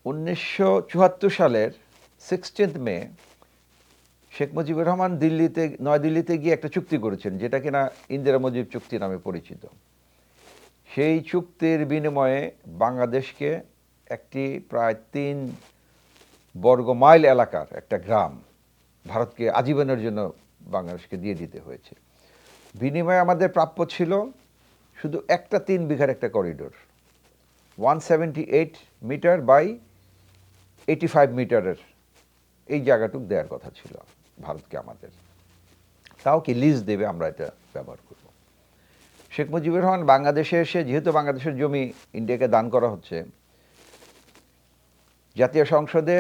1974 সালের 16 মে শেখ মুজিবুর রহমান নয়াদিল্লিতে গিয়ে একটা চুক্তি করেছেন, যেটা কিনা ইন্দিরা মুজিব চুক্তি নামে পরিচিত। সেই চুক্তির বিনিময়ে বাংলাদেশকে একটি প্রায় 3 বর্গ মাইল এলাকার একটা গ্রাম ভারতকে আজীবনের জন্য বাংলাদেশকে দিয়ে দিতে হয়েছে। বিনিময়ে আমাদের প্রাপ্য ছিল শুধু একটা 3 বিঘার একটা করিডোর, 178 মিটার বাই 85 মিটারের এই জায়গাটুক দেওয়ার কথা ছিল ভারতকে আমাদের। তাও কি লিজ দেবে, আমরা এটা ব্যবহার করব। শেখ মুজিবুর রহমান বাংলাদেশে এসে, যেহেতু বাংলাদেশের জমি ইন্ডিয়াকে দান করা হচ্ছে, জাতীয় সংসদে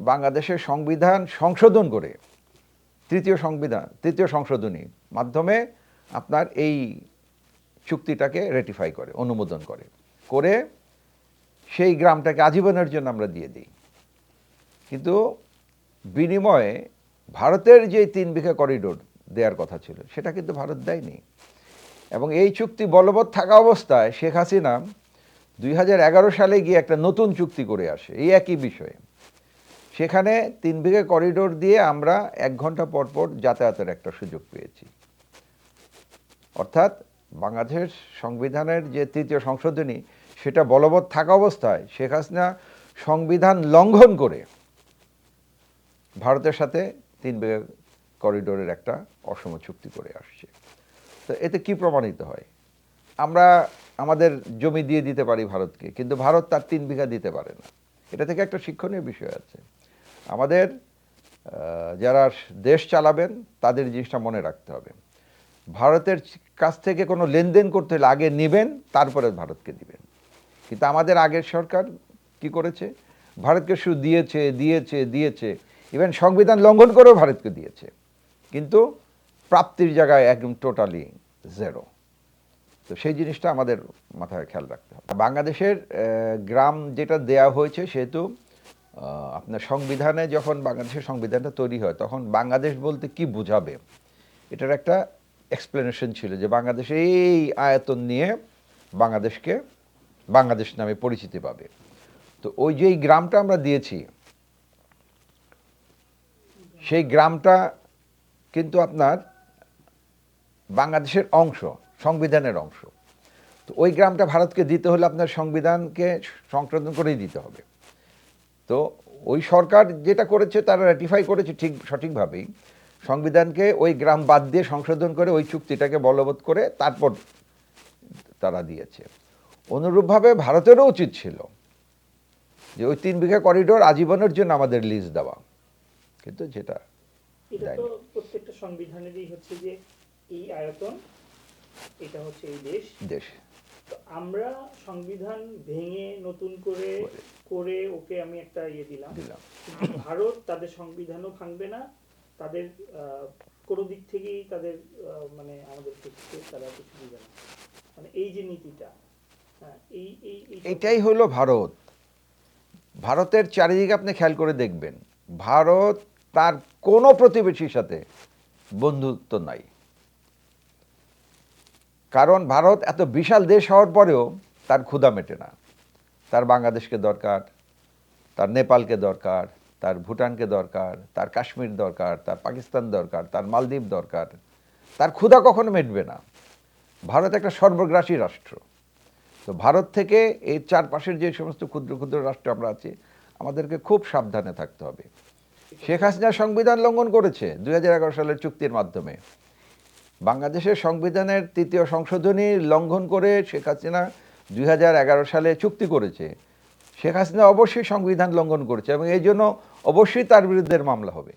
বাংলাদেশের সংবিধান সংশোধন করে তৃতীয় সংশোধনী মাধ্যমে আপনার এই চুক্তিটাকে রেটিফাই করে, অনুমোদন করে সেই গ্রামটাকে আজীবনের জন্য আমরা দিয়ে দিই। কিন্তু বিনিময়ে ভারতের যে 3 বিঘা করিডোর দেওয়ার কথা ছিল সেটা কিন্তু ভারত দেয়নি। এবং এই চুক্তি বলবৎ থাকা অবস্থায় শেখ হাসিনা 2011 সালে গিয়ে একটা নতুন চুক্তি করে আসে এই একই বিষয়ে। সেখানে 3 বিঘা করিডোর দিয়ে আমরা 1 ঘন্টা পর পর যাতায়াতের একটা সুযোগ পেয়েছি। অর্থাৎ বাংলাদেশের সংবিধানের যে তৃতীয় সংশোধনী সেটা বলবৎ থাকা অবস্থায় শেখ হাসিনা সংবিধান লঙ্ঘন করে ভারতের সাথে 3 বিঘা করিডোরের একটা অসম চুক্তি করে আসছে। তো এতে কি প্রমাণিত হয়? আমরা আমাদের জমি দিয়ে দিতে পারি ভারতকে, কিন্তু ভারত তার 3 বিঘা দিতে পারে না। এটা থেকে একটা শিক্ষণীয় বিষয় আছে। আমাদের যারা দেশ চালাবেন তাদের জিনিসটা মনে রাখতে হবে। ভারতের কাছ থেকে কোনো লেনদেন করতে হলে আগে নেবেন, তারপরে ভারতকে দিবেন। কিন্তু আমাদের আগের সরকার কি করেছে? ভারতকে শুধু দিয়েছে, ইভেন সংবিধান লঙ্ঘন করেও ভারতকে দিয়েছে, কিন্তু প্রাপ্তির জায়গায় একদম টোটালি জেরো। তো সেই জিনিসটা আমাদের মাথায় খেয়াল রাখতে হবে। বাংলাদেশের গ্রাম যেটা দেয়া হয়েছে, সেহেতু আপনার সংবিধানে, যখন বাংলাদেশের সংবিধানটা তৈরি হয় তখন বাংলাদেশ বলতে কি বোঝাবে এটার একটা এক্সপ্লেনেশন ছিল, যে বাংলাদেশ এই আয়তন নিয়ে বাংলাদেশ নামে পরিচিতি পাবে। তো ওই যে গ্রামটা আমরা দিয়েছি, সেই গ্রামটা কিন্তু আপনার বাংলাদেশের অংশ, সংবিধানের অংশ। তো ওই গ্রামটা ভারতকে দিতে হলে আপনার সংবিধানকে সংশোধন করেই দিতে হবে। তো ওই সরকার যেটা করেছে, তারা রেটিফাই করেছে সঠিকভাবেই, সংবিধানকে ওই গ্রাম বাদ দিয়ে সংশোধন করে ওই চুক্তিটাকে বলবৎ করে তারপর তারা দিয়েছে। অনুরূপভাবে ভারতেরও উচিত ছিল যে ওই 3 বিঘা করিডোর আজীবনের জন্য আমাদের লিজ দেওয়া, কিন্তু যেটা প্রত্যেকটা সংবিধানেরই হচ্ছে যে এই আয়তন, এটা হচ্ছে এই দেশ। তো আমরা সংবিধান ভেঙে নতুন করে ওকে আমি একটা দিলাম। ভারত তাদের সংবিধানও ভাঙবে না, তাদের কোনো দিক থেকেই তাদের মানে আমাদের থেকে তারা কিছু দিবে না। মানে এই যে নীতিটা, এটাই হলো ভারত। ভারতের চারিদিকে আপনি খেয়াল করে দেখবেন, ভারত তার কোনো প্রতিবেশীর সাথে বন্ধুত্ব নাই। কারণ ভারত এত বিশাল দেশ হওয়ার পরেও তার ক্ষুধা মেটে না। তার বাংলাদেশকে দরকার, তার নেপালকে দরকার, তার ভুটানকে দরকার, তার কাশ্মীর দরকার, তার পাকিস্তান দরকার, তার মালদ্বীপ দরকার। তার ক্ষুধা কখনো মেটবে না। ভারত একটা সর্বগ্রাসী রাষ্ট্র। তো ভারত থেকে এই চারপাশের যে সমস্ত ক্ষুদ্র ক্ষুদ্র রাষ্ট্র আমরা আছি, আমাদেরকে খুব সাবধানে থাকতে হবে। শেখ হাসিনা সংবিধান লঙ্ঘন করেছে 2011 সালের চুক্তির মাধ্যমে। বাংলাদেশের সংবিধানের 3য় সংশোধনী লঙ্ঘন করে শেখ হাসিনা 2011 সালে চুক্তি করেছে। শেখ হাসিনা অবশ্যই সংবিধান লঙ্ঘন করেছে এবং এই জন্য অবশ্যই তার বিরুদ্ধে মামলা হবে।